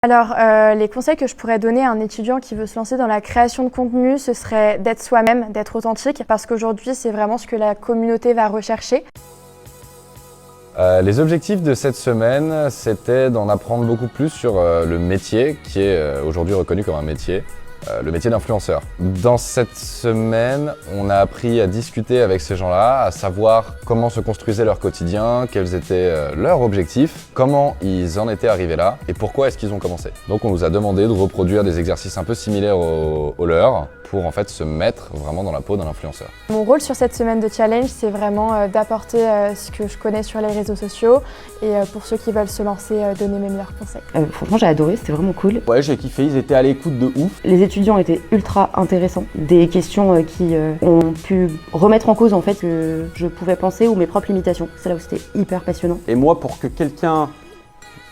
Alors, les conseils que je pourrais donner à un étudiant qui veut se lancer dans la création de contenu, ce serait d'être soi-même, d'être authentique, parce qu'aujourd'hui, c'est vraiment ce que la communauté va rechercher. Les objectifs de cette semaine, c'était d'en apprendre beaucoup plus sur le métier qui est aujourd'hui reconnu comme un métier, le métier d'influenceur. Dans cette semaine, on a appris à discuter avec ces gens-là, à savoir comment se construisait leur quotidien, quels étaient leurs objectifs, comment ils en étaient arrivés là et pourquoi est-ce qu'ils ont commencé. Donc on nous a demandé de reproduire des exercices un peu similaires aux leurs pour en fait se mettre vraiment dans la peau d'un influenceur. Mon rôle sur cette semaine de challenge, c'est vraiment d'apporter ce que je connais sur les réseaux sociaux et pour ceux qui veulent se lancer, donner mes meilleurs conseils. Franchement, j'ai adoré, c'était vraiment cool. Ouais, j'ai kiffé, ils étaient à l'écoute de ouf. Les étudiants étaient ultra intéressants. Des questions qui ont pu remettre en cause en fait que je pouvais penser ou mes propres limitations. C'est là où c'était hyper passionnant. Et moi, pour que quelqu'un,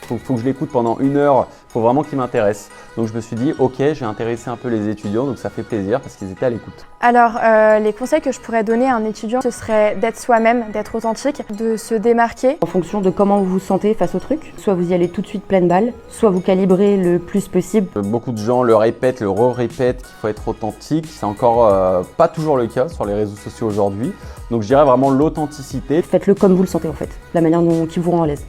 faut que je l'écoute pendant 1 heure, faut vraiment qu'il m'intéresse. Donc je me suis dit, ok, j'ai intéressé un peu les étudiants, donc ça fait plaisir parce qu'ils étaient à l'écoute. Alors, les conseils que je pourrais donner à un étudiant, ce serait d'être soi-même, d'être authentique, de se démarquer. En fonction de comment vous vous sentez face au truc, soit vous y allez tout de suite pleine balle, soit vous calibrez le plus possible. Beaucoup de gens le répètent, le re-répètent qu'il faut être authentique. C'est encore pas toujours le cas sur les réseaux sociaux aujourd'hui. Donc je dirais vraiment l'authenticité. Faites-le comme vous le sentez en fait, la manière qui vous rend à l'aise.